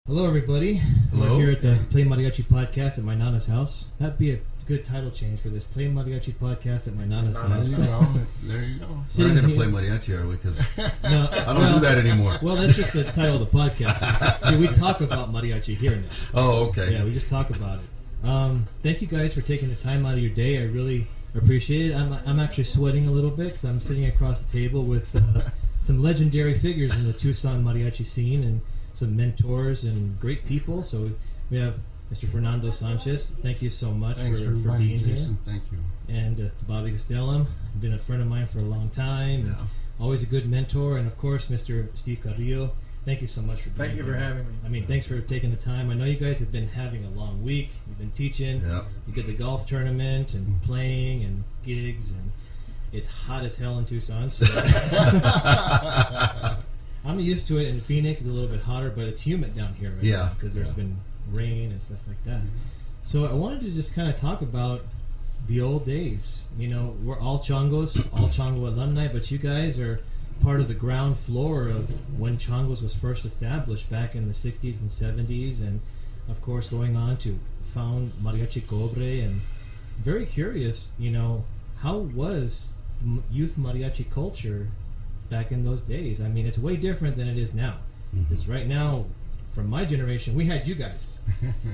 Hello, everybody. Hello. We're here at the PlayMariachi podcast at my Nana's house. That'd be a good title change for this PlayMariachi podcast at my Nana's house. There you go. We're not going to play mariachi, are we? Because No, I don't do that anymore. Well, that's just the title of the podcast. See, we talk about mariachi here now. Oh, okay. Yeah, we just talk about it. Thank you guys for taking the time out of your day. I really appreciate it. I'm actually sweating a little bit because I'm sitting across the table with some legendary figures in the Tucson mariachi scene and some mentors and great people. So we have Mr. Fernando Sanchez. Thank you so much for being Jason. here. Thank you. And Bobby Gastellum, been a friend of mine for a long time. And always a good mentor. And of course, Mr. Steve Carrillo. Thank you so much for being here. Thank you for having me. I mean, thanks for taking the time. I know you guys have been having a long week. You've been teaching. Yeah. You did the golf tournament and playing and gigs, and it's hot as hell in Tucson. So I'm used to it. In Phoenix, it's a little bit hotter, but it's humid down here right now because there's been rain and stuff like that. So I wanted to just kind of talk about the old days. You know, we're all Changos, all Chango alumni, but you guys are part of the ground floor of when Changos was first established back in the 60s and 70s, and of course going on to found Mariachi Cobre. And very curious, you know, how was youth mariachi culture back in those days? I mean, it's way different than it is now. Because right now, from my generation, we had you guys,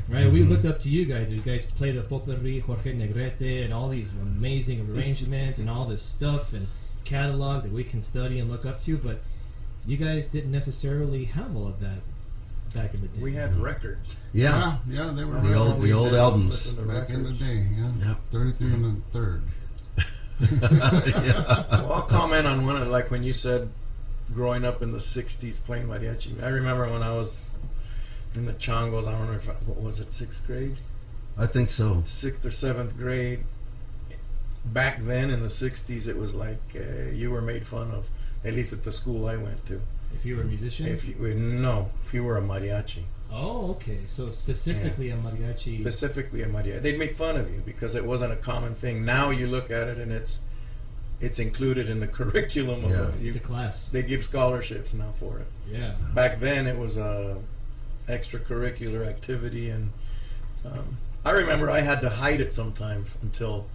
right? We looked up to you guys. You guys play the Potpourri, Jorge Negrete, and all these amazing arrangements and all this stuff and catalog that we can study and look up to. But you guys didn't necessarily have all of that back in the day. We had records. Yeah. Yeah, they were The old albums. back in the day. Yeah, 33 and the third. Well, I'll comment on one of, like when you said growing up in the 60s playing mariachi. I remember when I was in the Changos, I don't know what was it, 6th grade? I think so. 6th or 7th grade. Back then in the 60s, it was like you were made fun of, at least at the school I went to. If you were a musician? If you were a mariachi. Oh, okay. So specifically a mariachi. Specifically a mariachi. They'd make fun of you because it wasn't a common thing. Now you look at it and it's included in the curriculum. It's a class. They give scholarships now for it. Yeah. Back then it was a extracurricular activity, and I remember I had to hide it sometimes until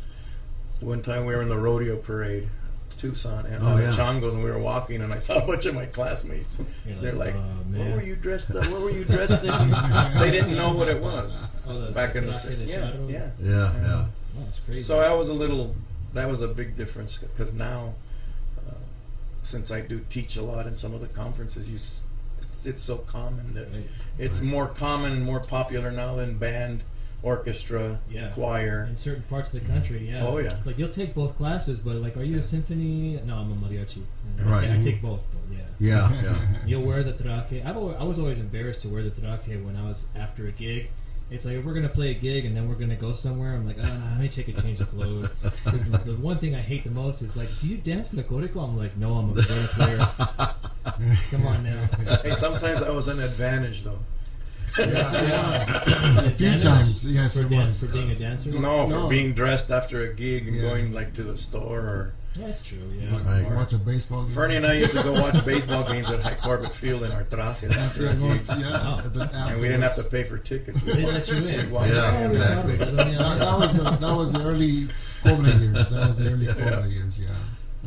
one time we were in the rodeo parade, Tucson, and the Changos, and we were walking, and I saw a bunch of my classmates. They're like, "What were you dressed up? What were you dressed in?" They didn't know what it was back in the 60s. Yeah. Oh, that's crazy. So that was a big difference because now, since I do teach a lot in some of the conferences, it's so common that it's more common and more popular now than band, orchestra, choir. In certain parts of the country, Oh, yeah. It's like you'll take both classes, but like, are you a symphony? No, I'm a mariachi. Right. I take both, though, Yeah. You'll wear the traje. I was always embarrassed to wear the traje when I was after a gig. It's like, if we're going to play a gig and then we're going to go somewhere, I'm like, let me take a change of clothes. Because the one thing I hate the most is like, do you dance for the Código? I'm like, no, I'm a guitar player. Come on now. Hey, sometimes that was an advantage, though. A few times, yes, it was. For being a dancer? No, for being dressed after a gig and going like to the store or. Yeah, that's true. Watch a baseball game. Fernie and I used to go watch baseball games at High Corbett Field in our trajes after a gig. And we didn't have to pay for tickets. They let you in. Exactly. That was the early Cobre years. That was the early Cobre years. Yeah.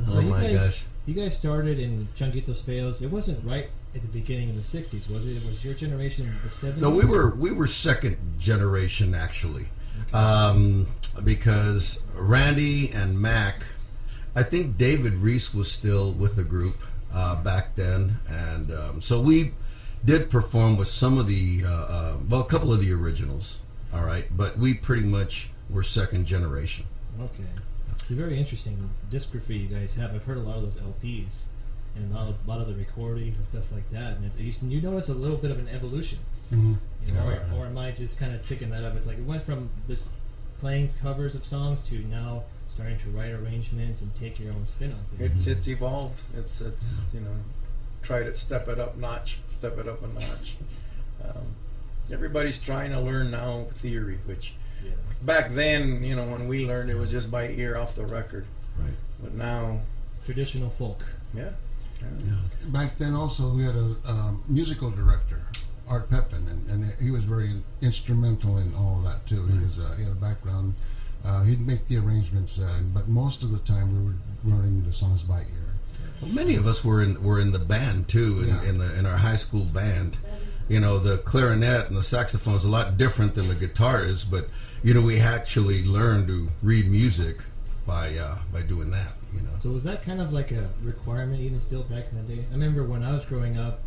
So gosh. You guys started in Changuitos, Feos. It wasn't right at the beginning of the 60s, was it? It was your generation in the 70s? No, we were second generation actually, because Randy and Mac, I think David Reese was still with the group back then, and so we did perform with some of the a couple of the originals. All right, but we pretty much were second generation. Okay. It's a very interesting discography you guys have. I've heard a lot of those LPs and a lot of the recordings and stuff like that. And you notice a little bit of an evolution. Mm-hmm. You know, or am I just kind of picking that up? It's like it went from this playing covers of songs to now starting to write arrangements and take your own spin on things. It's evolved. It's try to step it up a notch. Everybody's trying to learn now theory, which back then, when we learned, it was just by ear off the record. Right. But now, traditional folk. yeah. Back then, also we had a musical director, Art Pepin, and he was very instrumental in all of that too. He had a background. He'd make the arrangements, but most of the time we were learning the songs by ear. Well, many of us were in the band too, in our high school band. You know, the clarinet and the saxophone is a lot different than the guitar is, but you know, we actually learned to read music by doing that. You know. So was that kind of like a requirement even still back in the day? I remember when I was growing up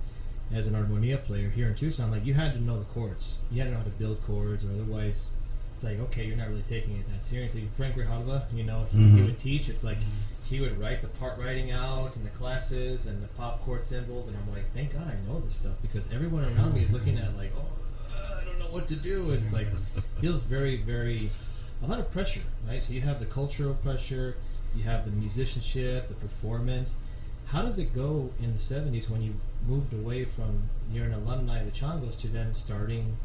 as an armonia player here in Tucson, like you had to know the chords. You had to know how to build chords, or otherwise it's like, okay, you're not really taking it that seriously. Frank Grijalva, you know, he would teach. It's like he would write the part writing out and the classes and the pop chord symbols, and I'm like, thank God I know this stuff, because everyone around me is looking at like, I don't know what to do. It's like feels very, very a lot of pressure, right? So you have the cultural pressure, you have the musicianship, the performance. How does it go in the 70s when you moved away from, you're an alumni of the Changos, to then starting,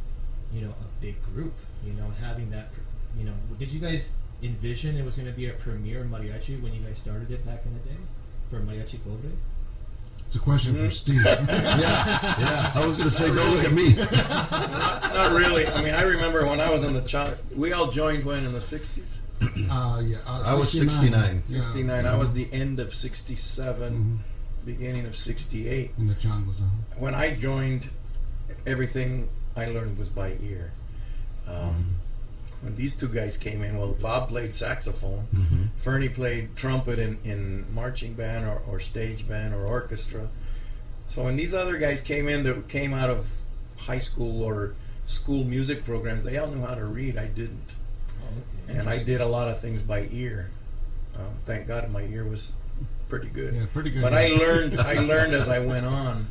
you know, a big group, you know, having that, you know, did you guys envision it was going to be a premier mariachi when you guys started it back in the day for Mariachi Cobre? It's a question for Steve. yeah. I was going to say, don't look at me. Not really. I mean, I remember when I was in the we all joined when in the 60s? I was 69. 69. I was the end of 67, beginning of 68. In the Changos. When I joined, everything I learned was by ear. When these two guys came in, well, Bob played saxophone, Fernie played trumpet in marching band or stage band or orchestra. So when these other guys came in that came out of high school or school music programs, they all knew how to read. I didn't. And I did a lot of things by ear. Thank God my ear was pretty good. Yeah, pretty good. But I learned as I went on.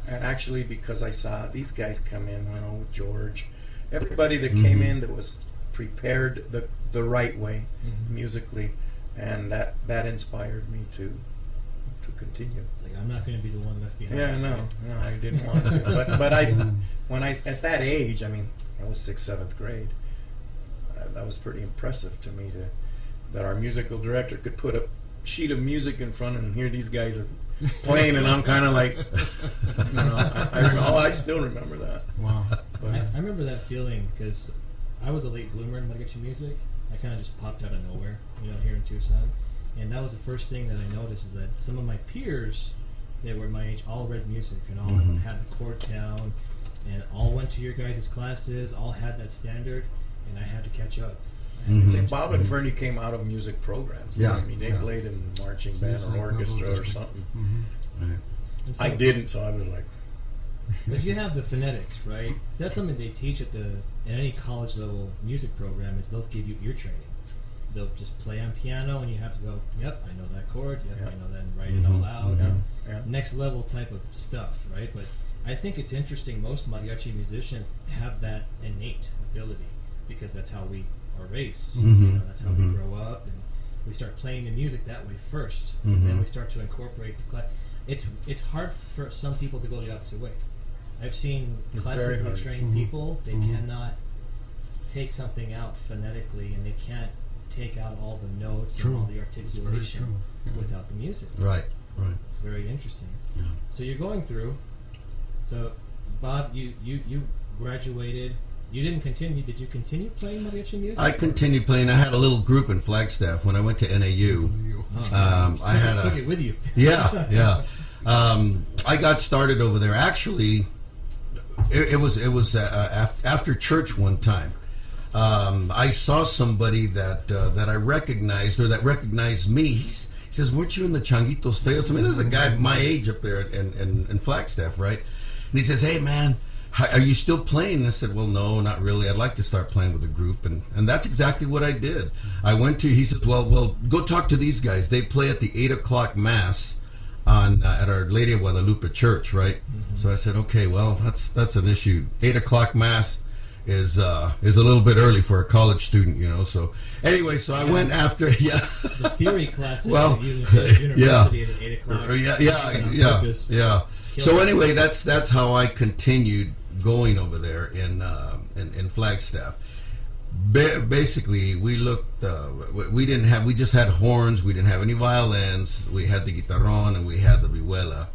And actually, because I saw these guys come in, you know, George, everybody that came in that was prepared the right way musically, and that inspired me to continue. It's like, I'm not going to be the one left behind. Yeah, no, I didn't want to. But when I at that age, I mean, I was 6th, 7th grade. That was pretty impressive to me that our musical director could put a sheet of music in front and here these guys are playing, and I'm kind of like, you know, I still remember that. Wow. I remember that feeling because I was a late bloomer in mariachi music. I kind of just popped out of nowhere, you know, here in Tucson. And that was the first thing that I noticed, is that some of my peers that were my age all read music and all had the chords down and all went to your guys' classes, all had that standard, and I had to catch up. Bob and Fernie came out of music programs. Yeah. I mean, they played in marching band or orchestra or something. And so, I didn't, so I was like... But you have the phonetics, right? That's something they teach at any college level music program, is they'll give you ear training. They'll just play on piano and you have to go, yep, I know that chord, yep, I know that, and write it all out. Next level type of stuff, right? But I think it's interesting, most mariachi musicians have that innate ability because that's how we are raised. You know, that's how we grow up, and we start playing the music that way first, and then we start to incorporate the class. It's hard for some people to go the opposite way. I've seen classically trained people, they cannot take something out phonetically, and they can't take out all the notes and all the articulation without the music. Right. It's very interesting. Yeah. So you're going through. So, Bob, you graduated. You didn't continue. Did you continue playing mariachi music? I continued playing. I had a little group in Flagstaff when I went to NAU. I had took it with you. Yeah. I got started over there. Actually, it was after church one time. I saw somebody that I recognized, or that recognized me. He says, "Weren't you in the Changuitos Feos?" I mean, there's a guy my age up there in Flagstaff, right? And he says, "Hey, man, are you still playing?" And I said, "Well, no, not really. I'd like to start playing with a group." And that's exactly what I did. He said, well, go talk to these guys. They play at the 8 o'clock mass at Our Lady of Guadalupe Church, right? So I said, okay, well, that's an issue. 8 o'clock mass is a little bit early for a college student, you know. So anyway, I went after the theory classes at university at 8 o'clock. Yeah. So anyway, that's how I continued going over there in Flagstaff. basically, we looked. We didn't have. We just had horns. We didn't have any violins. We had the guitarrón and we had the vihuela,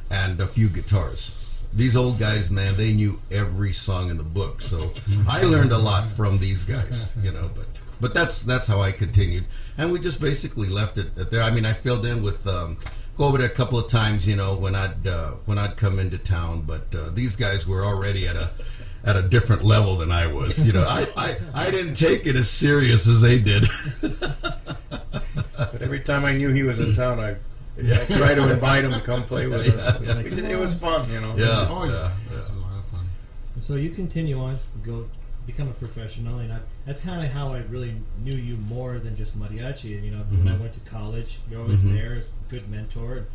and a few guitars. These old guys, man, they knew every song in the book. So I learned a lot from these guys, you know. But that's how I continued, and we just basically left it at there. I mean, I filled in with Cobre a couple of times, you know, when I'd come into town. But these guys were already at a different level than I was. You know, I didn't take it as serious as they did. But every time I knew he was in town, I tried to invite him to come play with us. It was fun, you know. Yeah. It was a lot of fun. So you continue on, go become a professional, and that's kind of how I really knew you more than just mariachi. You know, when I went to college, you're always there, good mentor.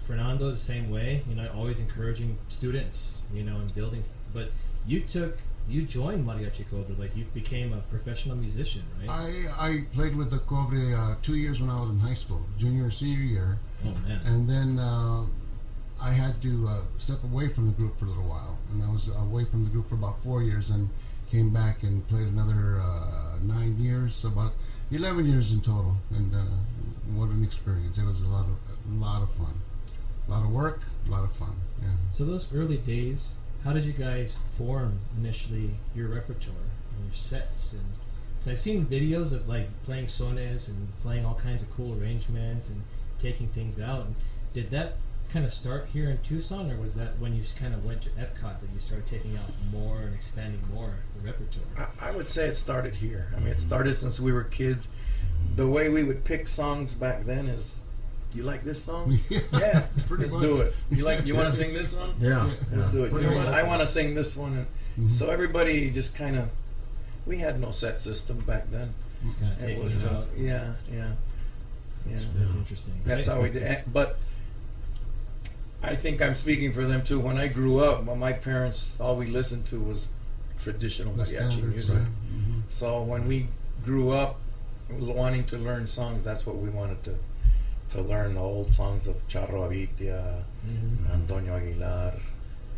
Fernando's the same way, you know, always encouraging students, you know, and building. But you joined Mariachi Cobre, like you became a professional musician, right? I played with the Cobre 2 years when I was in high school, junior and senior year. Oh man! And then I had to step away from the group for a little while, and I was away from the group for about 4 years, and came back and played another 9 years, so about 11 years in total. And what an experience! It was a lot of fun, a lot of work, a lot of fun. Yeah. So those early days, how did you guys form initially your repertoire and your sets? And because I've seen videos of like playing sones and playing all kinds of cool arrangements and taking things out. And did that kind of start here in Tucson, or was that when you kind of went to Epcot that you started taking out more and expanding more the repertoire? I would say it started here. I mean, it started since we were kids. The way we would pick songs back then is, you like this song? Yeah, let's do it. You want to sing this one? Yeah, Let's do it. You know what? I want to sing this one. And so everybody just kind of, we had no set system back then. Just kind of taking it out. Yeah. That's interesting. That's how we did. But I think I'm speaking for them too. When I grew up, my parents, all we listened to was traditional mariachi music. Right? So when we grew up wanting to learn songs, that's what we wanted to learn, the old songs of Charro Avitia, Antonio Aguilar.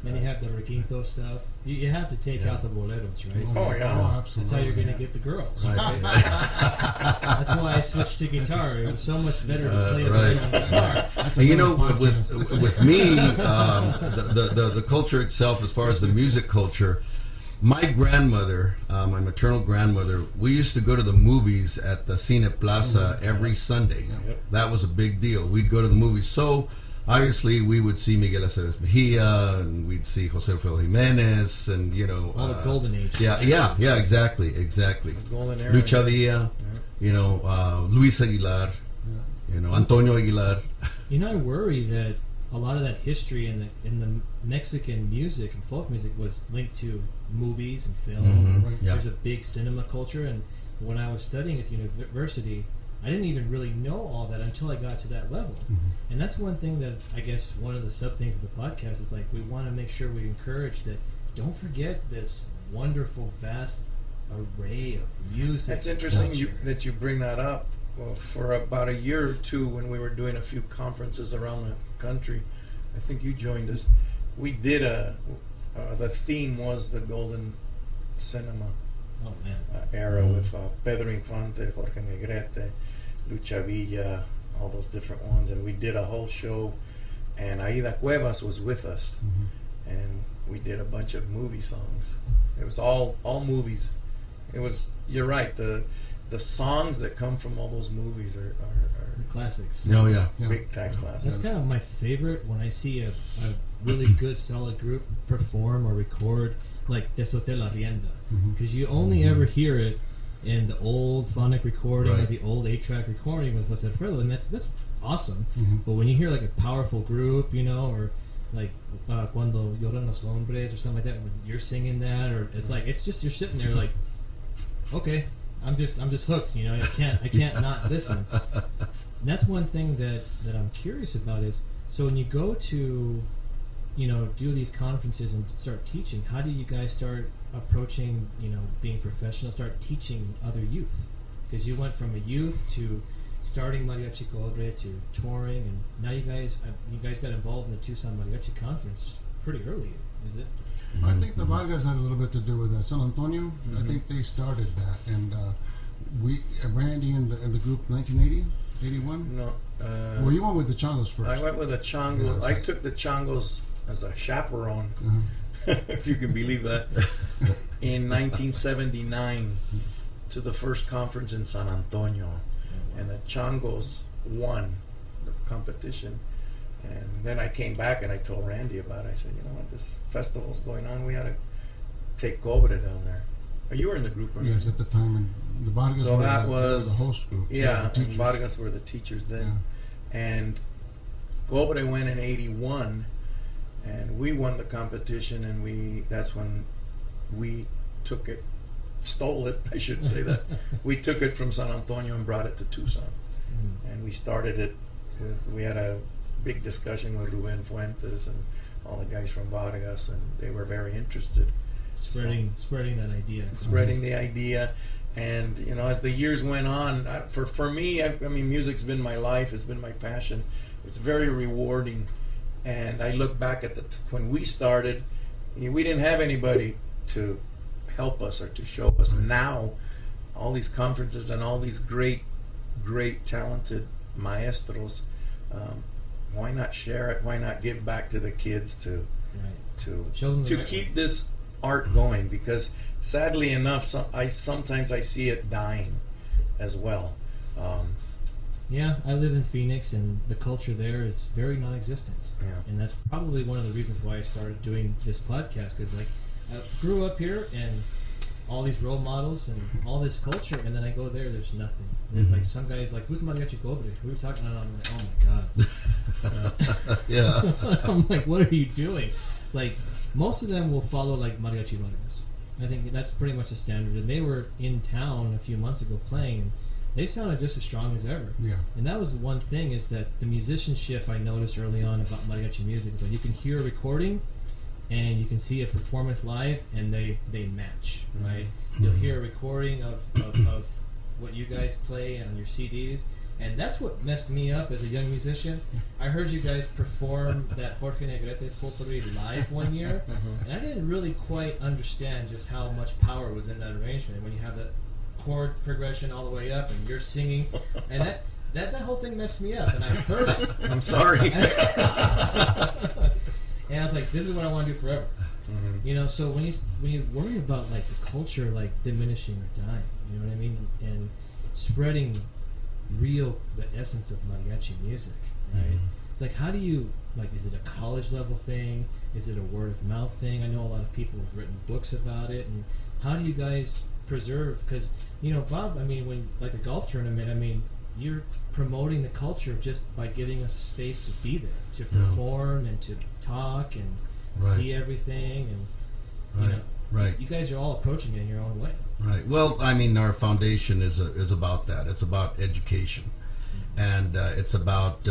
Then you have the requinto stuff. You have to take out the boleros, right? Oh, yeah. Oh, absolutely. That's how you're going to get the girls. Right? That's why I switched to guitar. It was so much better to play the bolero on guitar. And you know, with me, the culture itself, as far as the music culture, my grandmother, my maternal grandmother, we used to go to the movies at the Cine Plaza every Sunday. Yep. That was a big deal. We'd go to the movies. So obviously we would see Miguel Aceves Mejia, and we'd see Jose Alfredo Jimenez, and you know, all the golden age. Yeah, exactly. Golden era. Lucha Villa, you know, Luis Aguilar, you know, Antonio Aguilar. You know, I worry that a lot of that history in the Mexican music and folk music was linked to movies and film. Yeah. There's a big cinema culture, and when I was studying at the university, I didn't even really know all that until I got to that level. And that's one thing that I guess one of the sub things of the podcast is like, we want to make sure we encourage that. Don't forget this wonderful, vast array of music. That's interesting that you bring that up. Well, for about a year or two, when we were doing a few conferences around the country, I think you joined us. We did the theme was the golden cinema era with Pedro Infante, Jorge Negrete, Lucha Villa, all those different ones, and we did a whole show. And Aida Cuevas was with us, and we did a bunch of movie songs. It was all movies. It was, you're right, the songs that come from all those movies are classics. Oh yeah, big time classics. That's kind of my favorite when I see a really good, solid group perform or record like Te Solté la Rienda, because you only ever hear it in the old phonic recording or the old 8-track recording with Jose Alfredo, and that's awesome. But when you hear like a powerful group, you know, or like Cuando Lloran los Hombres or something like that, when you're singing that, or it's like, it's just, you're sitting there like, okay, I'm just hooked, you know. I can't not listen. And that's one thing that I'm curious about is, so when you go to, you know, do these conferences and start teaching, how do you guys start approaching, you know, being professional, start teaching other youth? Because you went from a youth to starting Mariachi Cobre to touring, and now you guys got involved in the Tucson Mariachi Conference pretty early, is it? I think the Vargas had a little bit to do with that. San Antonio, I think they started that, and Randy and the group 1980, 81. No. Well, you went with the Changos first. I went with the Changos. Yeah, I took the Changos as a chaperone, if you can believe that, in 1979 to the first conference in San Antonio, and the Changos won the competition. And then I came back and I told Randy about it. I said, you know what, this festival's going on. We ought to take Cobre down there. Oh, you were in the group, right? Yes, at the time. And the Vargas So were that the was host group. Yeah, the and teachers. Vargas were the teachers then. And Cobre went in 81, and we won the competition, and that's when we took it, stole it, I shouldn't say that. We took it from San Antonio and brought it to Tucson. And we started it we had a big discussion with Ruben Fuentes and all the guys from Vargas, and they were very interested. Spreading that idea. Spreading the idea. And, you know, as the years went on, for me, I mean, music's been my life, it's been my passion. It's very rewarding. And I look back at when we started, we didn't have anybody to help us or to show us. Now, all these conferences and all these great, talented maestros, why not share it? Why not give back to the kids to keep this art going? Because sadly enough, sometimes I see it dying as well. Yeah, I live in Phoenix, and the culture there is very non-existent. Yeah. And that's probably one of the reasons why I started doing this podcast, because like I grew up here and all these role models and all this culture, and then I go there's nothing. Like some guys like, who's Mariachi Cobre? We were talking, and I'm like, oh my god. Yeah. I'm like, what are you doing? It's like most of them will follow like Mariachi Vargas. I think that's pretty much the standard. And they were in town a few months ago playing, and they sounded just as strong as ever. Yeah. And that was one thing, is that the musicianship I noticed early on about mariachi music is that you can hear a recording and you can see a performance live, and they match, right? You'll hear a recording of what you guys play on your CDs, and that's what messed me up as a young musician. I heard you guys perform that Jorge Negrete Potpourri live one year, and I didn't really quite understand just how much power was in that arrangement when you have that chord progression all the way up and you're singing, and that whole thing messed me up, and I heard it. I'm sorry. And I was like, this is what I want to do forever. You know, so when you worry about like the culture like diminishing or dying, you know what I mean, and spreading the essence of mariachi music, right? It's like, how do you, like, is it a college level thing? Is it a word of mouth thing? I know a lot of people have written books about it, and how do you guys preserve? Because, you know, Bob, I mean, when like the golf tournament, I mean, you're promoting the culture just by giving us a space to be there, to perform and to talk and see everything, and you know, you guys are all approaching it in your own way. Right. Well, I mean, our foundation is about that. It's about education, and it's about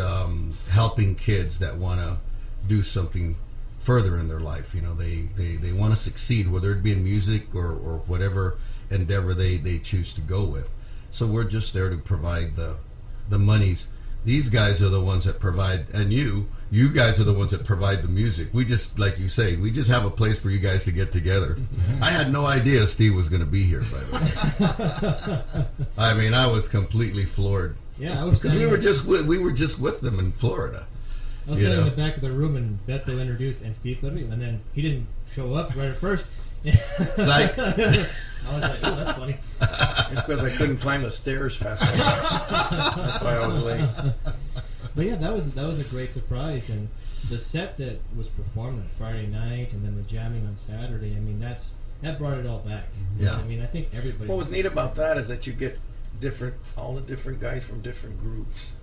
helping kids that want to do something further in their life. You know, they want to succeed, whether it be in music or whatever endeavor they choose to go with. So we're just there to provide the monies. These guys are the ones that provide, and you guys are the ones that provide the music. We just, like you say, we just have a place for you guys to get together. I had no idea Steve was going to be here, by the way. I mean, I was completely floored. Yeah, I was. Because we were just with them in Florida. I was standing in the back of the room, and Beto introduced, and Steve Carrillo, and then he didn't show up right at first. Psych. I was like, oh, that's funny. It's because I couldn't climb the stairs fast enough. That's why I was late. But yeah, that was a great surprise, and the set that was performed on Friday night, and then the jamming on Saturday. I mean, that brought it all back. Yeah. I mean, I think everybody. What was neat about that is that you get all the different guys from different groups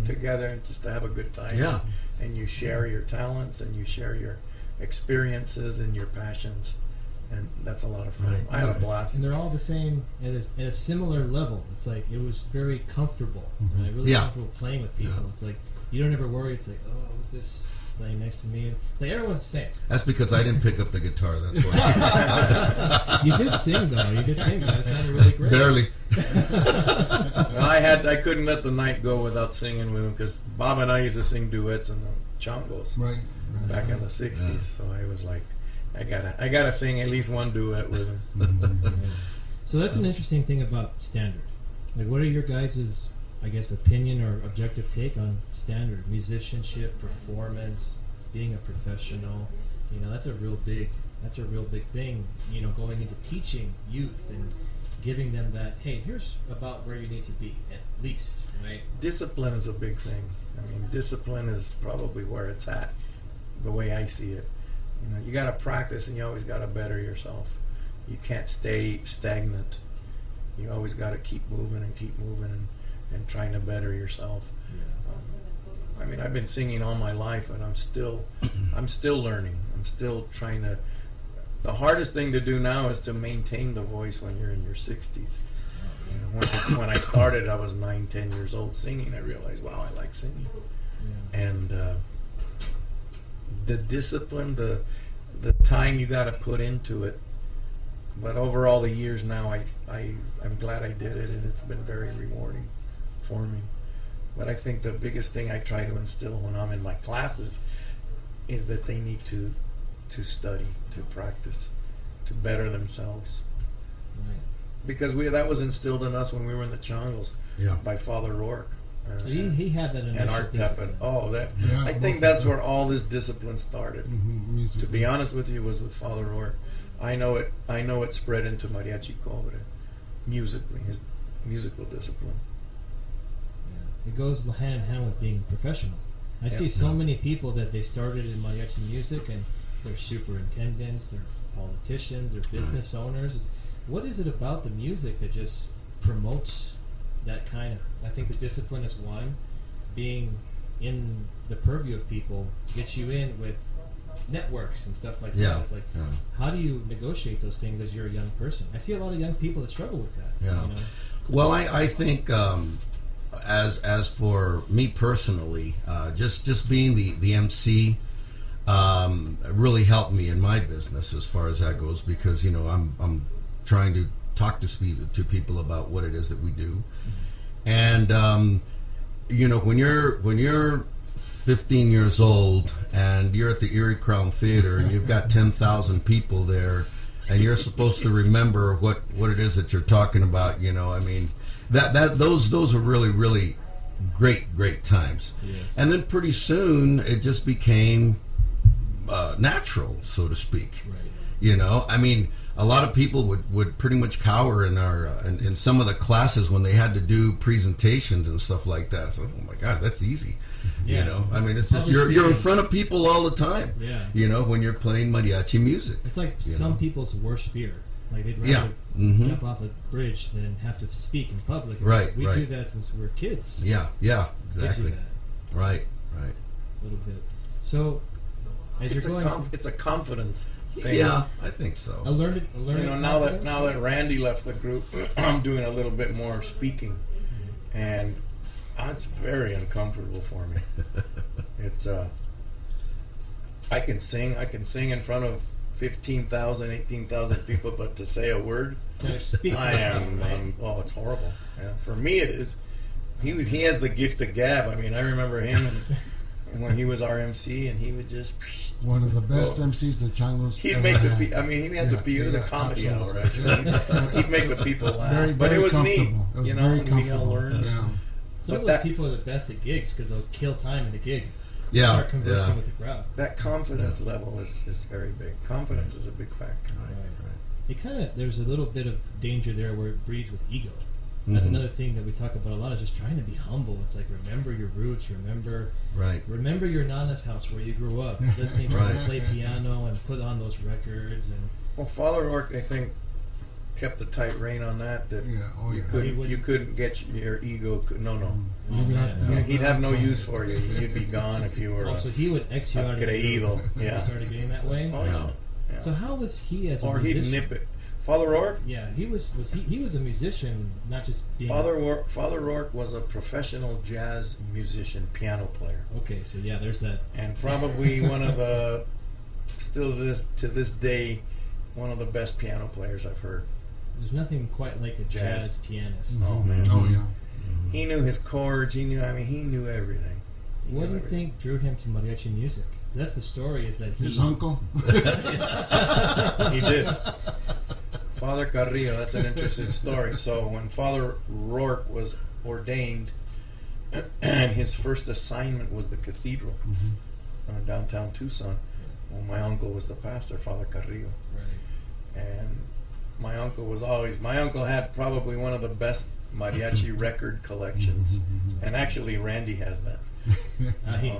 together, and just to have a good time. Yeah. And you share your talents, and you share your experiences and your passions. And that's a lot of fun. Right. I had a blast. And they're all the same at a similar level. It's like, it was very comfortable. Right? Really comfortable playing with people. It's like, you don't ever worry. It's like, oh, is this playing next to me. It's like everyone's the same. That's because I didn't pick up the guitar. That's why. You did sing though. You did sing. That sounded really great. Barely. I couldn't let the night go without singing with him because Bob and I used to sing duets in the Changos back in the '60s. Yeah. So I was like, I gotta sing at least one duet with him. So that's an interesting thing about standard. Like, what are your guys', I guess, opinion or objective take on standard musicianship, performance, being a professional? You know, that's a real big thing. You know, going into teaching youth and giving them that, hey, here's about where you need to be at least, right? Discipline is a big thing. I mean, discipline is probably where it's at, the way I see it. You know, you got to practice, and you always got to better yourself. You can't stay stagnant. You always got to keep moving and trying to better yourself. Yeah. I mean, I've been singing all my life, and I'm still learning. I'm still trying to. The hardest thing to do now is to maintain the voice when you're in your 60s. You know, when I started, I was 9, 10 years old singing. I realized, wow, I like singing, and the discipline, the time you got to put into it. But over all the years now, I'm glad I did it, and it's been very rewarding for me. But I think the biggest thing I try to instill when I'm in my classes is that they need to study, to practice, to better themselves. Right. Because that was instilled in us when we were in the Changos by Father Rourke. So he had that initial and Art discipline. I think that's where all this discipline started. Mm-hmm. To be honest with you, was with Father Rourke. I know it spread into Mariachi Cobre, musically, his musical discipline. Yeah. It goes hand in hand with being professional. I see so many people that they started in mariachi music and they're superintendents, they're politicians, they're business owners. What is it about the music that just promotes that kind of, I think the discipline is one, being in the purview of people gets you in with networks and stuff like that. It's like, how do you negotiate those things as you're a young person? I see a lot of young people that struggle with that. Yeah. You know? Well, I think as for me personally, just being the MC really helped me in my business as far as that goes, because you know I'm trying to talk to people about what it is that we do, and you know when you're 15 years old and you're at the Erie Crown Theater and you've got 10,000 people there and you're supposed to remember what it is that you're talking about, you know, I mean, those are really great times. Yes. And then pretty soon it just became natural, so to speak. Right. You know, I mean, a lot of people would pretty much cower in our in some of the classes when they had to do presentations and stuff like that. So, oh my gosh, that's easy. Yeah. You know, I mean, it's just you're in front of people all the time. Yeah. You know, when you're playing mariachi music. It's like some people's worst fear. Like they'd rather jump off a bridge than have to speak in public. Right. We do that since we're kids. Yeah, exactly. Right. A little bit. So, as you're going, it's a confidence thing. Yeah, I think so. A learning. You know, now that Randy left the group, I'm doing a little bit more speaking, and it's very uncomfortable for me. It's I can sing in front of 15,000, 18,000 people, but to say a word, it's horrible. Yeah. For me, it is. He has the gift of gab. I mean, I remember him when he was our MC, and he would just one of the best MCs the Changos. He'd make it was a comedy hour. Actually, he'd make the people laugh. But it was neat, you know, and we all learned. Yeah. Some of those people are the best at gigs because they'll kill time at a gig. Yeah, start conversing with the crowd. That confidence level is very big. Confidence is a big factor. Right. There's a little bit of danger there where it breeds with ego. That's another thing that we talk about a lot, is just trying to be humble. It's like, remember your roots, remember your Nana's house where you grew up, listening to her play piano and put on those records. And well, Father Rourke, I think, kept a tight rein on that. You couldn't get your ego. He'd have no use for you. You'd be gone if you were. So he would X you out of the evil. Yeah, started getting that way. Oh yeah. So how was he as a musician? He'd nip it. Father Rourke? Yeah, he was a musician, not just being... Father Rourke was a professional jazz musician, piano player. Okay, so yeah, there's that. And probably one of the, still to this day, one of the best piano players I've heard. There's nothing quite like a jazz pianist. Oh, man. Oh, yeah. He knew his chords. He knew everything. What do you think drew him to mariachi music? That's the story, is that his uncle? He did. Father Carrillo, that's an interesting story. So when Father Rourke was ordained, and his first assignment was the cathedral, downtown Tucson, well, my uncle was the pastor, Father Carrillo. Right. And my uncle had probably one of the best mariachi record collections. And actually Randy has that.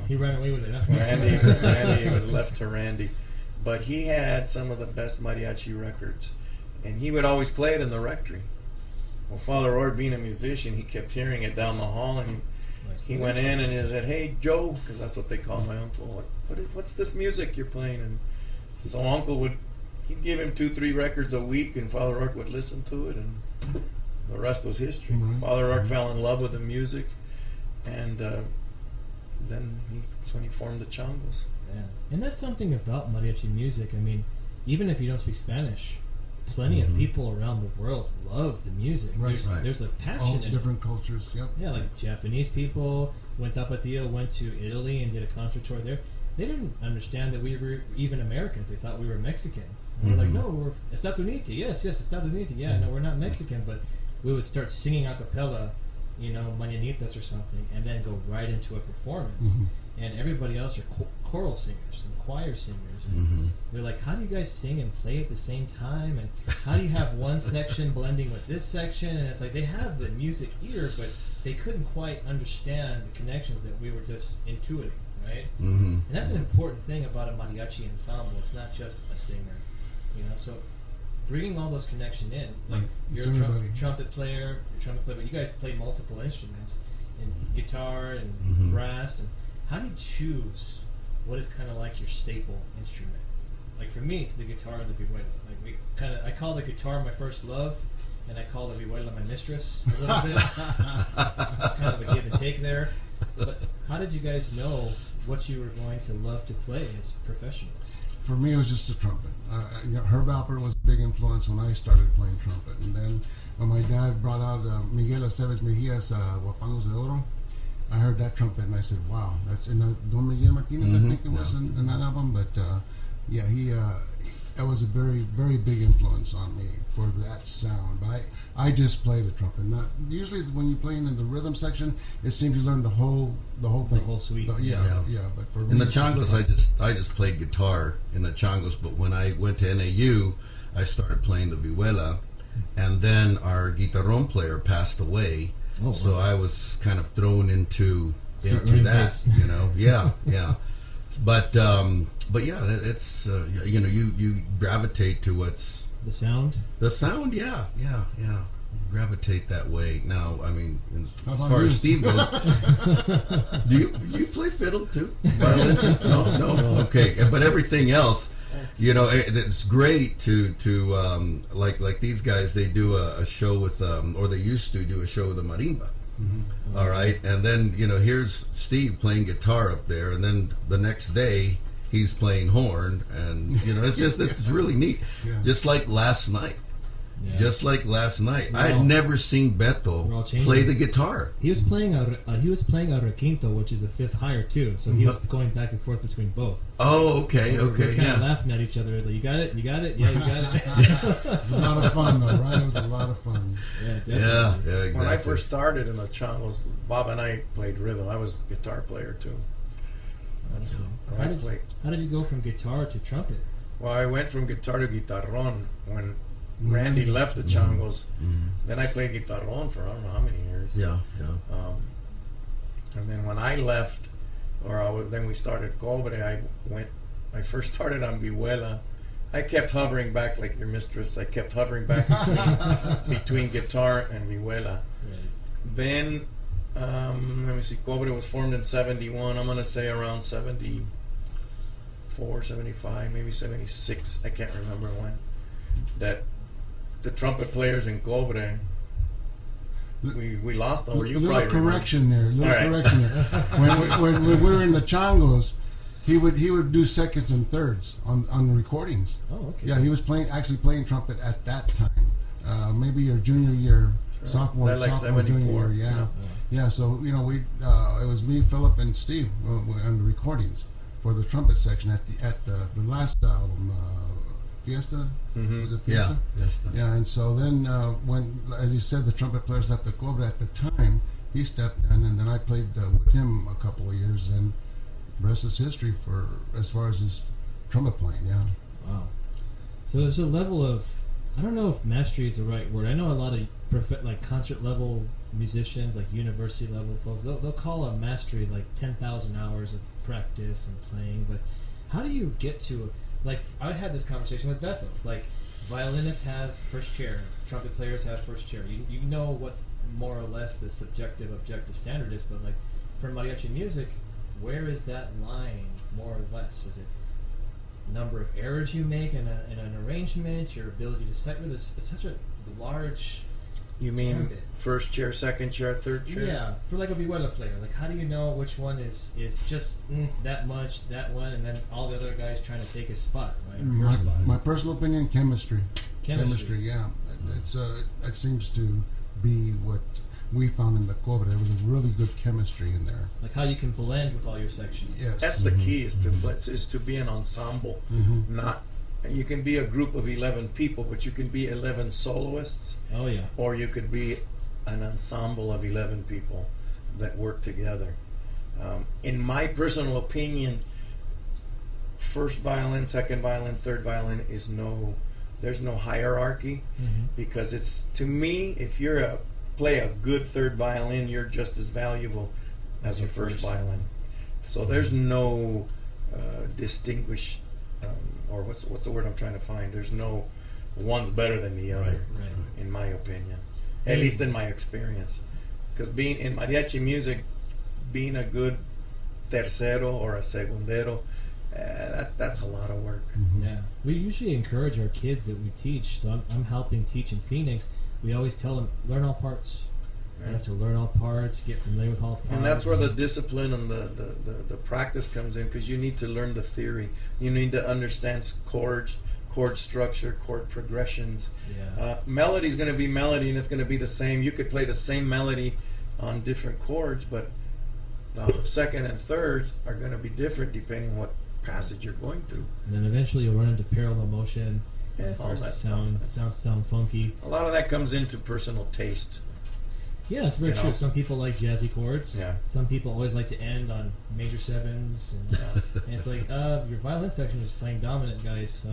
He ran away with it, huh? Randy, it was left to Randy. But he had some of the best mariachi records. And he would always play it in the rectory. Well, Father Rourke, being a musician, he kept hearing it down the hall, and he went in and he said, "Hey, Joe," because that's what they call my uncle. What's this music you're playing? And so Uncle he'd give him 2-3 records a week, and Father Rourke would listen to it, and the rest was history. Father Rourke fell in love with the music, and then that's when he formed the Changos. Yeah, and that's something about mariachi music. I mean, even if you don't speak Spanish, plenty of people around the world love the music. Right. There's a passion All in it. different cultures, yep. Yeah, like Japanese people, when Tapatio went to Italy and did a concert tour there, they didn't understand that we were even Americans. They thought we were Mexican. And we're like, no, we're Estados Unidos. Yes, Estados Unidos. Yeah, no, we're not Mexican. But we would start singing a cappella, Mañanitas or something, and then go right into a performance. And everybody else are choral singers and choir singers. And they're like, how do you guys sing and play at the same time? And how do you have one section blending with this section? And it's like they have the music ear, but they couldn't quite understand the connections that we were just intuiting, right? And that's an important thing about a mariachi ensemble. It's not just a singer, So bringing all those connections in, like you're a trumpet player, but you guys play multiple instruments, and guitar and brass. And how do you choose what is kind of like your staple instrument? Like for me, it's the guitar and the vihuela. I call the guitar my first love, and I call the vihuela my mistress a little bit. It's kind of a give and take there. But how did you guys know what you were going to love to play as professionals? For me, it was just a trumpet. Herb Alpert was a big influence when I started playing trumpet. And then when my dad brought out Miguel Aceves Mejia's Guapangos de Oro, I heard that trumpet and I said, wow, that's in Don Miguel Martinez, I think it was in that album. But that was a very, very big influence on me for that sound. But I just play the trumpet. Not usually when you're playing in the rhythm section, it seems you learn the whole thing, the whole suite. But for me, in the Changos, I just played guitar in the Changos. But when I went to NAU, I started playing the vihuela, and then our guitarrón player passed away. So I was kind of thrown into that, yeah. But yeah, it's you gravitate to what's the sound. The sound, yeah. Gravitate that way. Now, I mean, as far as Steve goes, do you play fiddle too? Violin? No. Okay, but everything else, it's great to like these guys. They do a show with or they used to do a show with a marimba. All right, and then here's Steve playing guitar up there, and then the next day he's playing horn, and it's really neat. Just like last night. I had never seen Beto play the guitar. He was playing a requinto, which is a fifth higher too. So he was going back and forth between both. Oh, okay. We're kind of laughing at each other. Like, you got it. Yeah, you got it. It was a lot of fun, though, right? It was a lot of fun. Yeah, definitely. Yeah, exactly. When I first started in the Changos, Bob and I played rhythm. I was a guitar player too. How did you go from guitar to trumpet? Well, I went from guitar to guitarrón when Randy left the Changos. Then I played guitarrón for I don't know how many years. Yeah. And then when I left, then we started Cobre. I first started on vihuela. I kept hovering back like your mistress. I kept hovering back between guitar and vihuela. Right. Then, let me see, Cobre was formed in 71. I'm going to say around 74, 75, maybe 76. I can't remember when. That the trumpet players in Cobre, we lost them. Or you little probably correction there. Little All right. correction there. When we were in the Changos, he would do seconds and thirds on the recordings. Oh, okay. Yeah, he was actually playing trumpet at that time. Maybe your junior year, sophomore, That like junior 74. year. Yeah. So we it was me, Philip, and Steve on the recordings for the trumpet section at the last album, Fiesta. Mm-hmm. Was it Fiesta? Yeah. And so then when, as you said, the trumpet players left the Cobre at the time, he stepped in, and then I played with him a couple of years, and the rest is history for as far as his trumpet playing. Yeah. Wow. So there's a level of, I don't know if mastery is the right word. I know a lot of like concert level musicians, like university level folks, they'll call a mastery like 10,000 hours of practice and playing. But how do you get to, like, I had this conversation with Bethel. It's like violinists have first chair, trumpet players have first chair. You know what more or less the subjective objective standard is, but like for mariachi music, where is that line more or less? Is it number of errors you make in an arrangement, your ability to set with it's such a large. You mean gambit. first chair, second chair, third chair? Yeah, for like a vihuela player, like how do you know which one is just that much, that one, and then all the other guys trying to take his spot, right? Your spot. My personal opinion, chemistry. Chemistry. Yeah. It seems to be what we found in the Cobre. There was a really good chemistry in there. Like how you can blend with all your sections. Yes. That's the key, is to be an ensemble. Not, you can be a group of 11 people, but you can be 11 soloists, Oh yeah. or you could be an ensemble of 11 people that work together. In my personal opinion, first violin, second violin, third violin there's no hierarchy, because it's, to me, if you're play a good third violin, you're just as valuable as a first violin. So there's no distinguish, or what's the word I'm trying to find? There's no one's better than the other, Right. in my opinion, at least in my experience. Because being in mariachi music, being a good tercero or a segundero, that's a lot of work. Yeah. We usually encourage our kids that we teach. So I'm helping teach in Phoenix. We always tell them, learn all parts. You have to learn all parts, get familiar with all parts. And that's where the discipline and the practice comes in, because you need to learn the theory. You need to understand chords, chord structure, chord progressions. Yeah. Melody is going to be melody, and it's going to be the same. You could play the same melody on different chords, but second and thirds are going to be different depending on what passage you're going through. And then eventually you'll run into parallel motion. And it all starts that to sound funky. A lot of that comes into personal taste. Yeah, it's very You true. know? Some people like jazzy chords. Yeah. Some people always like to end on major sevens. And it's like, your violin section is playing dominant, guys.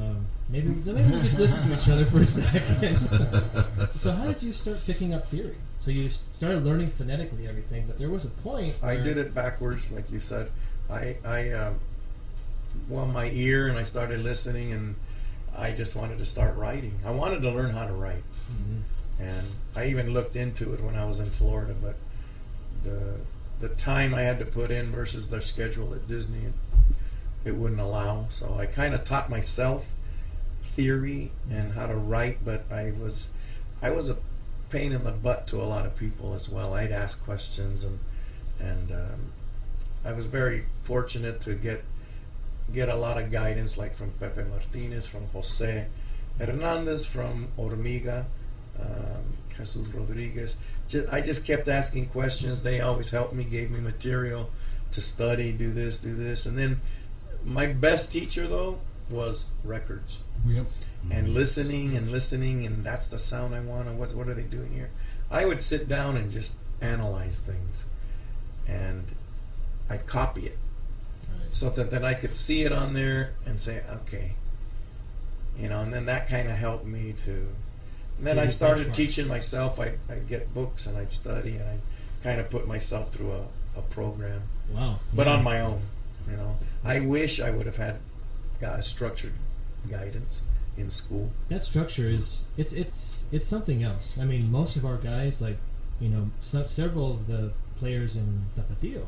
Maybe we just listen to each other for a second. So how did you start picking up theory? So you started learning phonetically everything, but there was a point I where did it backwards, like you said. I my ear, and I started listening, and I just wanted to start writing. I wanted to learn how to write. And I even looked into it when I was in Florida, but the time I had to put in versus their schedule at Disney, it wouldn't allow. So I kind of taught myself theory and how to write, but I was a pain in the butt to a lot of people as well. I'd ask questions, and I was very fortunate to get a lot of guidance, like from Pepe Martinez, from Jose Hernandez, from Hormiga, Jesus Rodriguez. I just kept asking questions. They always helped me, gave me material to study, do this. And then my best teacher, though, was records. Yep. And listening, and that's the sound I want, and what are they doing here? I would sit down and just analyze things, and I'd copy it, so that I could see it on there and say, okay, and then that kind of helped me to. And then I started teaching myself. I'd get books and I'd study, and I'd kind of put myself through a program. Wow. But on my own, I wish I would have got a structured guidance in school. That structure is it's something else. I mean, most of our guys, like several of the players in Tapatio,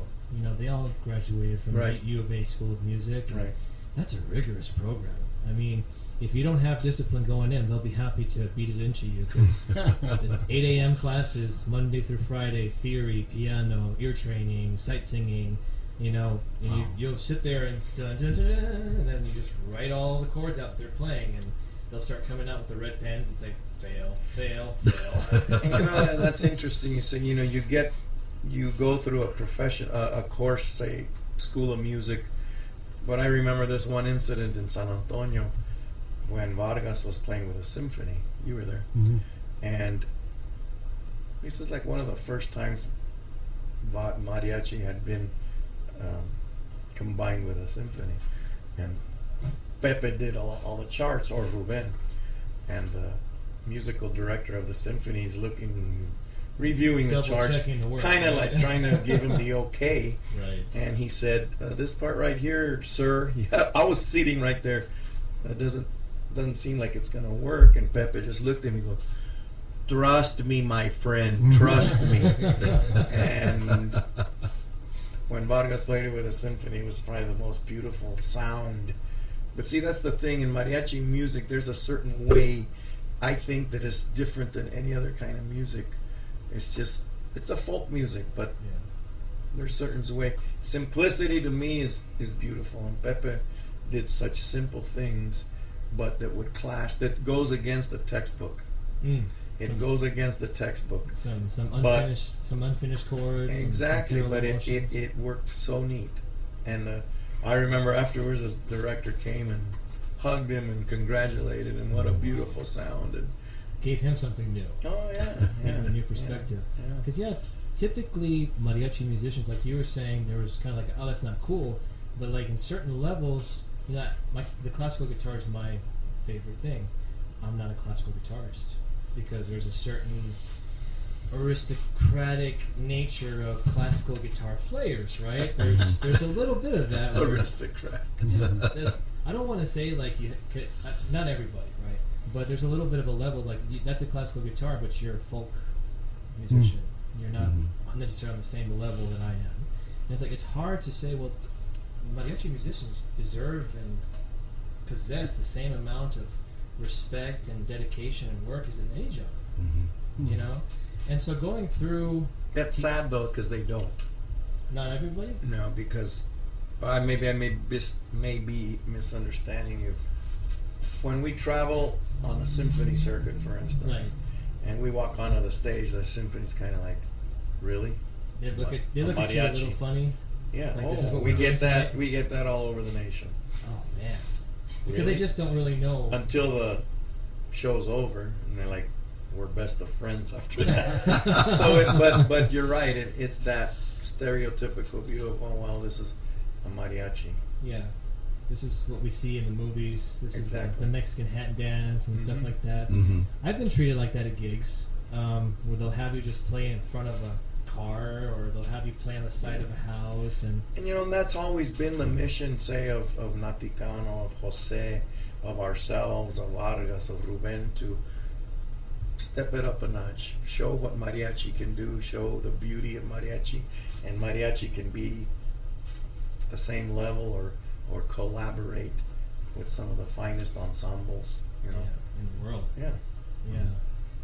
they all graduated from the U of A School of Music. Right. That's a rigorous program. I mean, if you don't have discipline going in, they'll be happy to beat it into you, because it's 8 a.m. classes, Monday through Friday, theory, piano, ear training, sight singing, you know, and you'll sit there and dun, dun, dun, dun, and then you just write all the chords out they're playing, and they'll start coming out with the red pens and say, fail, fail, fail. And, you know, that's interesting. You say, you know, you go through a course, say, School of Music, but I remember this one incident in San Antonio when Vargas was playing with a symphony. You were there. Mm-hmm. And this was like one of the first times mariachi had been combined with a symphony. And Pepe did all the charts, or Ruben. And the musical director of the symphony is reviewing the charts, kind of like trying to give him the okay. Right. And he said, this part right here, sir, yeah, I was sitting right there. That doesn't seem like it's going to work. And Pepe just looked at me and goes, trust me, my friend, trust me. And when Vargas played it with a symphony, it was probably the most beautiful sound. But see, that's the thing. In mariachi music, there's a certain way, I think, that is different than any other kind of music. It's a folk music, but there's certain way. Simplicity to me is beautiful. And Pepe did such simple things, but that would clash, that goes against the textbook. It goes against the textbook. Some unfinished chords. Exactly, but it worked so neat. And I remember afterwards, the director came and hugged him and congratulated him. What a beautiful sound! And gave him something new. Oh yeah, gave him a new perspective. Because typically mariachi musicians, like you were saying, there was kind of like, oh, that's not cool. But like in certain levels, you know, the classical guitar is my favorite thing. I'm not a classical guitarist because there's a certain aristocratic nature of classical guitar players, right? There's a little bit of that. Aristocrat. I don't want to say like you could, not everybody, right? But there's a little bit of a level like that's a classical guitar, but you're a folk musician. You're not necessarily on the same level that I am. And it's like it's hard to say, well, mariachi musicians deserve and possess the same amount of respect and dedication and work as in any genre. You know? And so going through... That's sad, though, because they don't. Not everybody? No, because I may be misunderstanding you. When we travel on the symphony circuit, for instance, and we walk onto the stage, the symphony's kind of like, really? They look at you a little funny. Yeah, like, this is what we get that. Tonight. We get that all over the nation. Oh man, because they just don't really know until the show's over, and they're like, "We're best of friends after that." So, but you're right. It's that stereotypical view of, oh well, this is a mariachi. Yeah, this is what we see in the movies. This is the Mexican hat dance and stuff like that. I've been treated like that at gigs, where they'll have you just play in front of a car, or they'll have you play on the side of a house, and you know, and that's always been the mission, say, of Naticano, of Jose, of ourselves, of Vargas, of Ruben, to step it up a notch, show what mariachi can do, show the beauty of mariachi, and mariachi can be the same level or collaborate with some of the finest ensembles, you know, in the world. Yeah.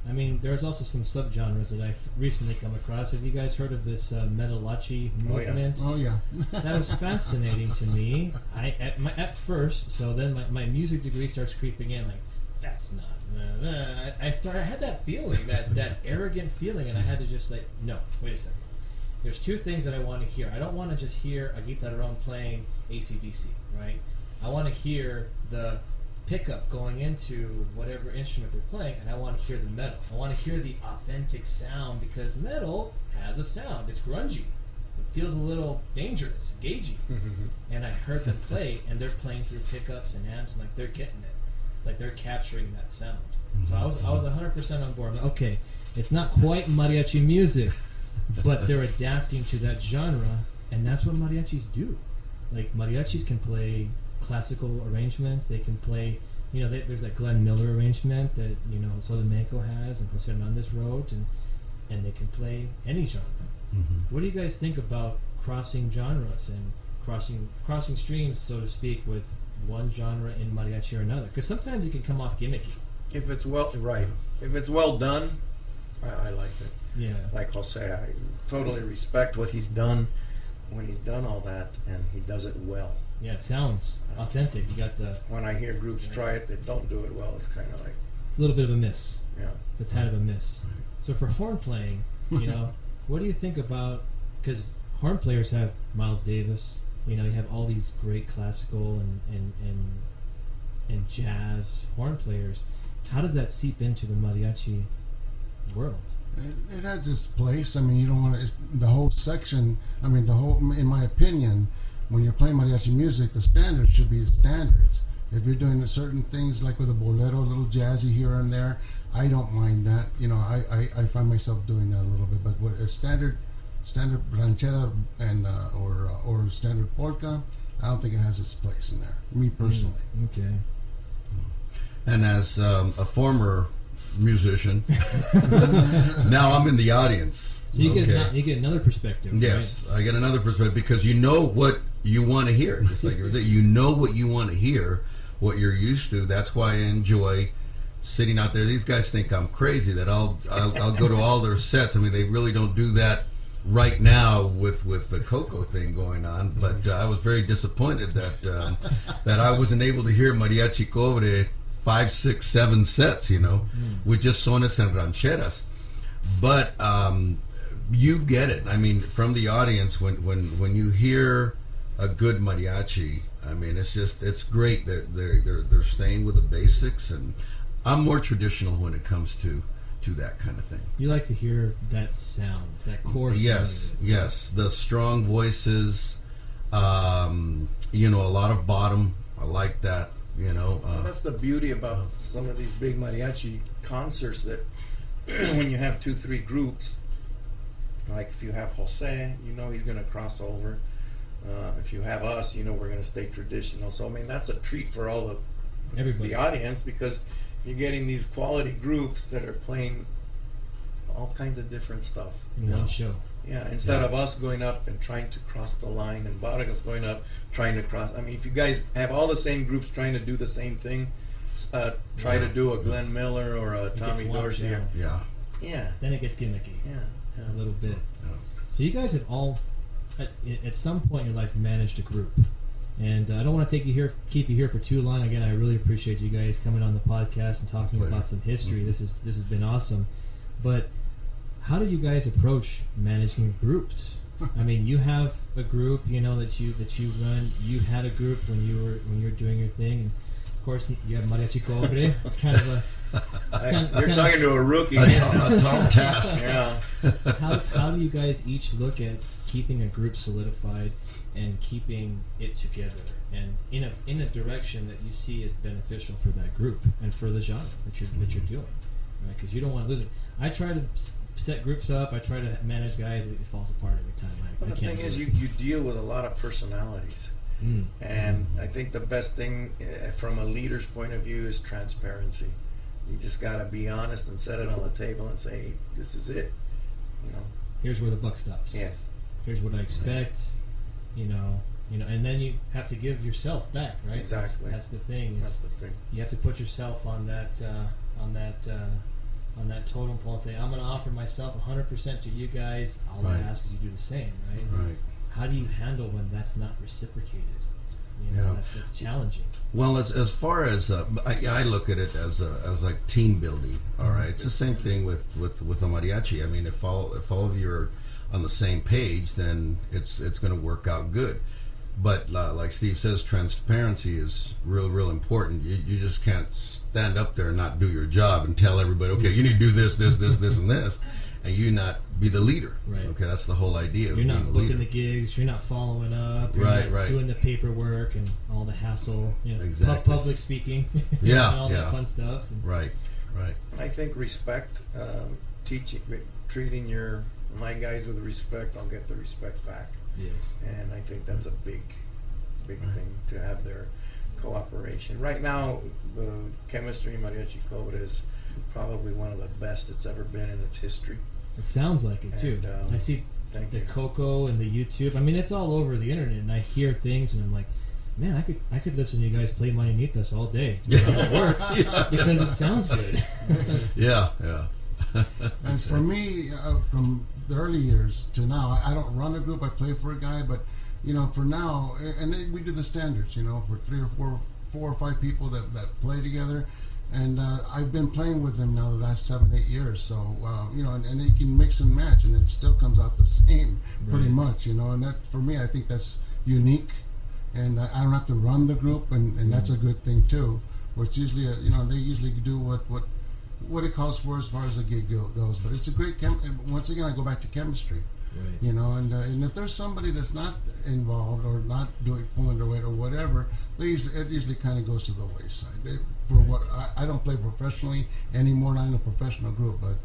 I mean, there's also some subgenres that I've recently come across. Have you guys heard of this metalachi movement? Oh yeah. That was fascinating to me. At first, so then my music degree starts creeping in. Like, that's not. I had that feeling, that arrogant feeling, and I had to just say, no, wait a second. There's two things that I want to hear. I don't want to just hear a guitarrón playing AC/DC, right? I want to hear the pickup going into whatever instrument they're playing, and I want to hear the metal. I want to hear the authentic sound, because metal has a sound. It's grungy. It feels a little dangerous, gagey. And I heard them play, and they're playing through pickups and amps, and like they're getting it. It's like they're capturing that sound. So I was 100% on board. Okay, it's not quite mariachi music, but they're adapting to that genre, and that's what mariachis do. Like, mariachis can play classical arrangements. They can play, you know, there's that Glenn Miller arrangement that, you know, Solomeko has and Jose Hernandez wrote, and they can play any genre. What do you guys think about crossing genres and crossing streams, so to speak, with one genre in mariachi or another? Because sometimes it can come off gimmicky. If it's well done, I like it. Yeah. Like Jose, I totally respect what he's done when he's done all that, and he does it well. Yeah, it sounds authentic. You got the... When I hear groups try it that don't do it well, it's kind of like... It's a little bit of a miss. Yeah. It's a tad of a miss. So for horn playing, what do you think about... Because horn players have Miles Davis. You have all these great classical and jazz horn players. How does that seep into the mariachi world? It has its place. I mean, you don't want to... The whole section... I mean, in my opinion, when you're playing mariachi music, the standards should be standards. If you're doing certain things like with a bolero, a little jazzy here and there, I don't mind that. I find myself doing that a little bit. But what a standard ranchera and or standard polka, I don't think it has its place in there. Me personally. Okay. And as a former musician, now I'm in the audience. So you get another perspective. Yes, right? I get another perspective because you know what you want to hear. Just like you know what you want to hear, what you're used to. That's why I enjoy sitting out there. These guys think I'm crazy that I'll go to all their sets. I mean, they really don't do that right now with the Coco thing going on. But I was very disappointed that that I wasn't able to hear Mariachi Cobre 5, 6, 7 sets, with just sones and rancheras. But you get it. I mean, from the audience, when you hear a good mariachi, I mean, it's great that they're staying with the basics. And I'm more traditional when it comes to that kind of thing. You like to hear that sound, that core sound. Yes, the strong voices. A lot of bottom. I like that. That's the beauty about some of these big mariachi concerts, that when you have 2-3 groups, like if you have Jose, he's going to cross over. If you have us, we're going to stay traditional. So I mean, that's a treat for all the audience, because you're getting these quality groups that are playing all kinds of different stuff in one show. Yeah, instead of us going up and trying to cross the line, and Barragas going up trying to cross. I mean, if you guys have all the same groups trying to do the same thing, try to do a Glenn Miller or a Tommy Dorsey. Yeah. Then it gets gimmicky. Yeah. A little bit. Yeah. So you guys have all, at some point in your life, managed a group. And I don't want to keep you here for too long. Again, I really appreciate you guys coming on the podcast and talking about some history. Mm-hmm. This has been awesome. But how do you guys approach managing groups? I mean, you have a group, that you run. You had a group when you were doing your thing, and of course you have Mariachi Cobre. It's kind of a you're talking to a rookie. A tall task. Yeah. How do you guys each look at keeping a group solidified and keeping it together, and in a direction that you see as beneficial for that group and for the genre that you're doing, right? Because you don't want to lose it. I try to set groups up. I try to manage guys. It falls apart every time. The thing is, you deal with a lot of personalities, and I think the best thing from a leader's point of view is transparency. You just got to be honest and set it on the table and say, hey, "This is it." Here's where the buck stops. Yes. Here's what I expect. And then you have to give yourself back, right? Exactly. That's the thing. That's the thing. You have to put yourself on that totem pole and say, I'm going to offer myself 100% to you guys. All I ask is you do the same, right? Right. How do you handle when that's not reciprocated? That's challenging. Well, as far as I look at it as like team building. All right, it's the same thing with a mariachi. I mean, if all of you are on the same page, then it's going to work out good. But like Steve says, transparency is real important. You just can't stand up there and not do your job and tell everybody, okay, you need to do this, and this, and you not be the leader. Right. Okay, that's the whole idea. You're not booking the gigs. You're not following up. You're not doing the paperwork and all the hassle. Exactly. Public speaking. Yeah. And all that fun stuff. Right. I think respect, treating my guys with respect, I'll get the respect back. Yes. And I think that's a big thing, to have their cooperation. Right now, the chemistry in Mariachi Cobre is probably one of the best it's ever been in its history. It sounds like it too. I see the Coco and the YouTube. I mean, it's all over the internet, and I hear things, and I'm like, man, I could listen to you guys play Marianitas all day at work because it sounds good. Yeah. And for me, from the early years to now, I don't run a group. I play for a guy, but for now, and then we do the standards. For 3 or 4 or 5 people that play together, and I've been playing with them now the last 7-8 years. So and you can mix and match, and it still comes out the same pretty much. And that for me, I think that's unique, and I don't have to run the group, and that's a good thing too. Where it's usually they usually do what it calls for as far as the gig goes. But it's a great once again, I go back to chemistry. Right. And if there's somebody that's not involved or not pulling their weight or whatever, it usually kind of goes to the wayside. What I don't play professionally anymore, not in a professional group, but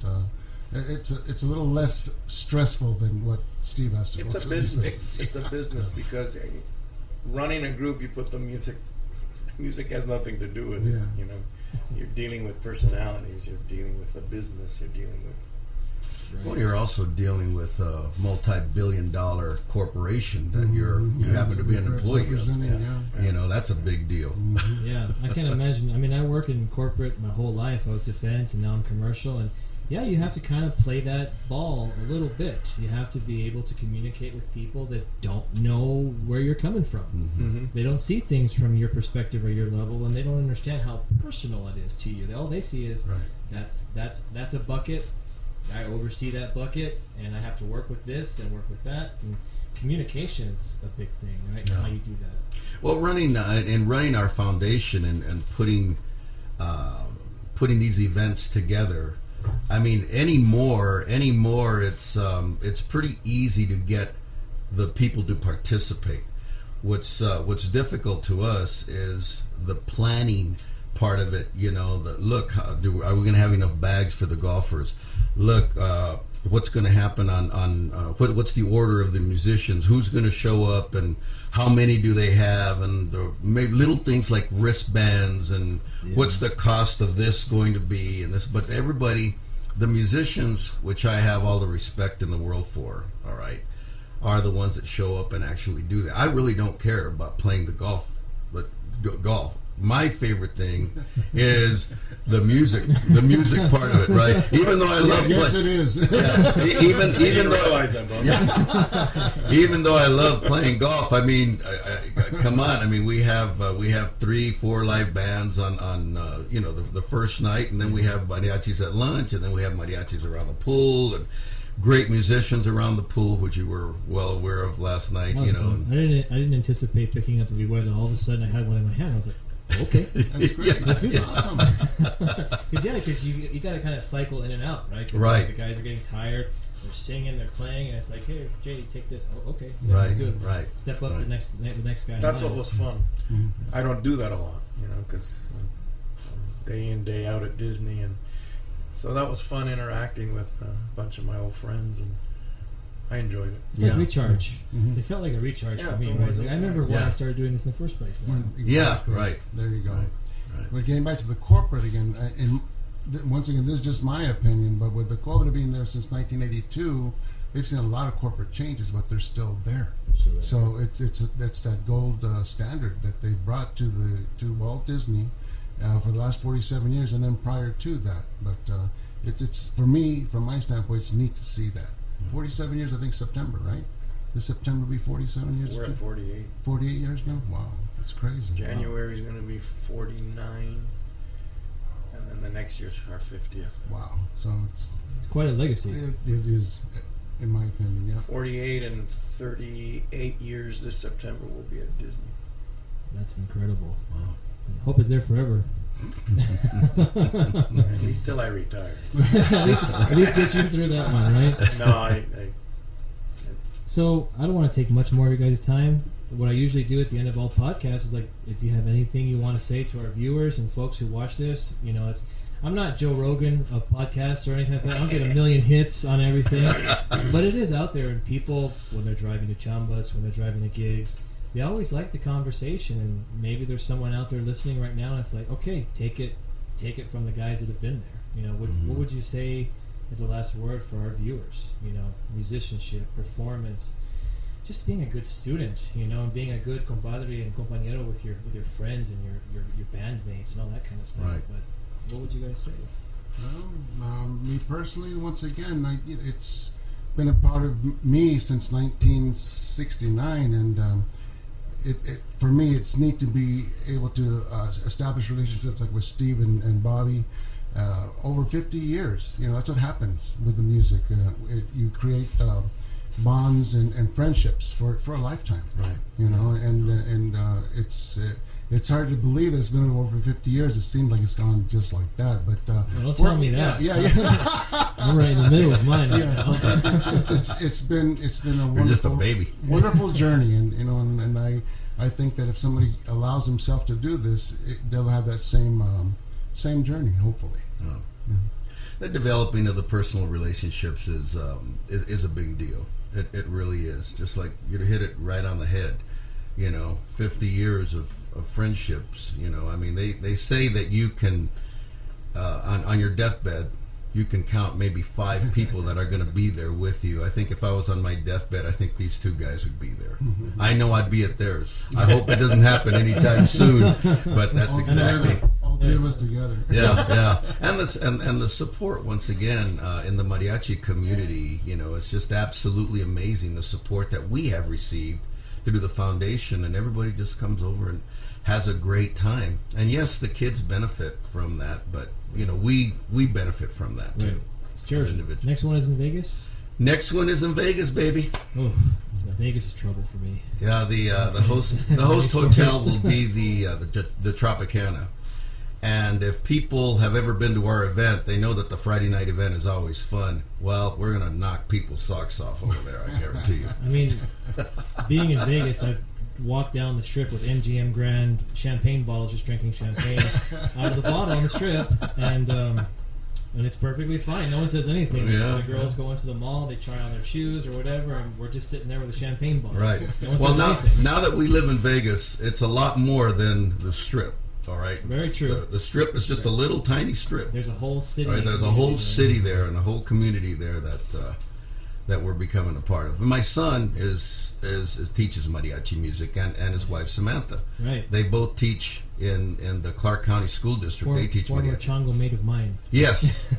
it's a little less stressful than what Steve has to. It's a business. It's a business because running a group, you put the music. Music has nothing to do with it. You're dealing with personalities. You're dealing with a business. You're dealing with. Right. Well, you're also dealing with a multi-billion-dollar corporation that you happen to be an employee of. That's a big deal. Yeah, I can't imagine. I mean, I work in corporate my whole life. I was defense, and now I'm commercial, and you have to kind of play that ball a little bit. You have to be able to communicate with people that don't know where you're coming from. Mm-hmm. They don't see things from your perspective or your level, and they don't understand how personal it is to you. All they see is that's a bucket. I oversee that bucket, and I have to work with this and work with that. And communication is a big thing, right? Yeah. How you do that. Well, running our foundation and putting these events together. I mean, anymore, it's pretty easy to get the people to participate. What's difficult to us is the planning part of it. Look, are we going to have enough bags for the golfers? Look, what's going to happen on what's the order of the musicians? Who's going to show up, and how many do they have? And maybe little things like wristbands and what's the cost of this going to be, and this. But everybody, the musicians, which I have all the respect in the world for, all right, are the ones that show up and actually do that. I really don't care about playing the golf, but golf. My favorite thing is the music part of it, right? Even though I love, it is. Even though realize that, Bob. Even though I love playing golf, I mean, come on. I mean, we have 3-4 live bands on the first night, and then we have mariachis at lunch, and then we have mariachis around the pool, and great musicians around the pool, which you were well aware of last night. I didn't anticipate picking up a vihuela. All of a sudden, I had one in my hand. I was like, okay, that's great. Let's do this. Awesome. Because you got to kind of cycle in and out, right? Right. Like the guys are getting tired. They're singing, they're playing, and it's like, hey, JD, take this. Oh, okay, right. Let's do it. Right. Step up the next guy. That's what was fun. Mm-hmm. I don't do that a lot, because day in, day out at Disney, and so that was fun interacting with a bunch of my old friends, and I enjoyed it. It's like recharge. Mm-hmm. It felt like a recharge for me. Right? Like, I remember why I started doing this in the first place. Exactly. Yeah, right. There you go. Right. But getting back to the corporate again, once again, this is just my opinion, but with the Cobre being there since 1982, they've seen a lot of corporate changes, but they're still there. So it's that gold standard that they brought to Walt Disney for the last 47 years, and then prior to that. But it's for me, from my standpoint, it's neat to see that. 47 years, I think September, right? This September will be 47 years. We're at 48. 48 years now? Wow, that's crazy. January is going to be 49, and then the next year's our 50th. Wow, so it's quite a legacy. It is, in my opinion, yeah. 48 and 38 years this September will be at Disney. That's incredible. Wow. I hope it's there forever. At least till I retire. at least get you through that one, right? No, So I don't want to take much more of your guys' time. What I usually do at the end of all podcasts is like, if you have anything you want to say to our viewers and folks who watch this, I'm not Joe Rogan of podcasts or anything like that. I don't get a million hits on everything, but it is out there, and people, when they're driving to chambas, when they're driving to gigs, they always like the conversation, and maybe there's someone out there listening right now, and it's like, okay, take it from the guys that have been there. What would you say as a last word for our viewers? Musicianship, performance, just being a good student, and being a good compadre and compañero with your friends and your bandmates and all that kind of stuff. Right. But what would you guys say? Well, me personally, once again, it's been a part of me since 1969, and for me, it's neat to be able to establish relationships like with Steve and Bobby over 50 years. That's what happens with the music. You create bonds and friendships for a lifetime. Right. And it's hard to believe that it's been over 50 years. It seems like it's gone just like that, but don't tell me that. Yeah. I'm right in the middle of mine. It's been a You're just a baby. wonderful journey, and I think that if somebody allows himself to do this, they'll have that same journey, hopefully. Oh. Yeah. The developing of the personal relationships is a big deal. It really is. Just like you hit it right on the head. 50 years of friendships. I mean, they say that you can on your deathbed, you can count maybe 5 people that are going to be there with you. I think if I was on my deathbed, I think these 2 guys would be there. I know I'd be at theirs. I hope it doesn't happen anytime soon, but that's exactly. All 3 of us together. Yeah. And the support, once again, in the mariachi community, it's just absolutely amazing, the support that we have received to do the foundation, and everybody just comes over and has a great time. And yes, the kids benefit from that, but we benefit from that too. Right. As individuals. Next one is in Vegas. Next one is in Vegas, baby. Oh, Vegas is trouble for me. Yeah, the host hotel will be the Tropicana. And if people have ever been to our event, they know that the Friday night event is always fun. Well, we're going to knock people's socks off over there, I guarantee you. I mean, being in Vegas, I've walked down the strip with MGM Grand champagne bottles, just drinking champagne out of the bottle on the strip, and it's perfectly fine. No one says anything. Yeah. The girls go into the mall, they try on their shoes or whatever, and we're just sitting there with a champagne bottle. Right. No one well, says anything. now that we live in Vegas, it's a lot more than the strip. All right. Very true. The strip is just a little tiny strip. There's a whole city. Right. There's a whole city there and a whole community there that we're becoming a part of. And my son teaches mariachi music, and his wife Samantha. Right. They both teach in the Clark County School District. They teach former mariachi. Chango mate of mine. Yes.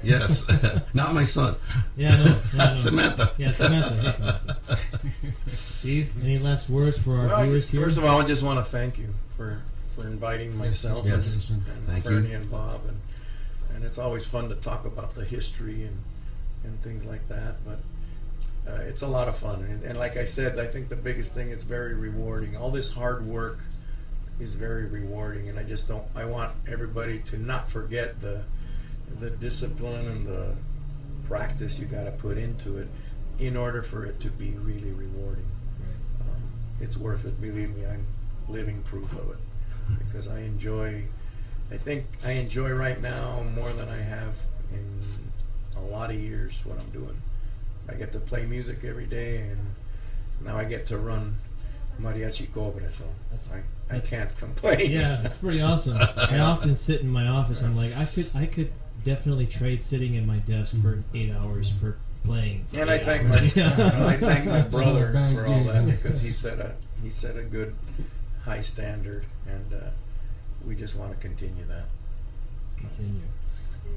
Not my son. Yeah, no. Samantha. Yeah, Samantha. Hey, Samantha. Steve, any last words for our viewers here? First of all, I just want to thank you for inviting myself and Fernie and Bob, and it's always fun to talk about the history and things like that, but it's a lot of fun, and like I said, I think the biggest thing is very rewarding. All this hard work is very rewarding, and I want everybody to not forget the discipline and the practice you got to put into it in order for it to be really rewarding. It's worth it, believe me. I'm living proof of it. Because I think I enjoy right now more than I have in a lot of years what I'm doing. I get to play music every day, and now I get to run Mariachi Cobre, so I can't complain. Yeah, that's pretty awesome. I often sit in my office, I'm like, I could definitely trade sitting in my desk for 8 hours for playing. And I thank my brother for all that, because he set a good high standard, and we just want to continue that.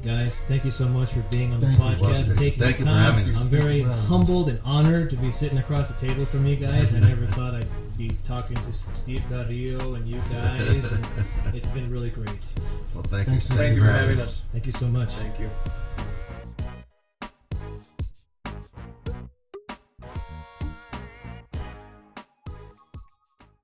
Guys, thank you so much for being on the podcast. Thank you for having us. I'm very humbled and honored to be sitting across the table from you guys. I never thought I'd be talking to Steve Carrillo and you guys, and it's been really great. Well, thank you. Thank you for having us. Thank you so much. Thank you.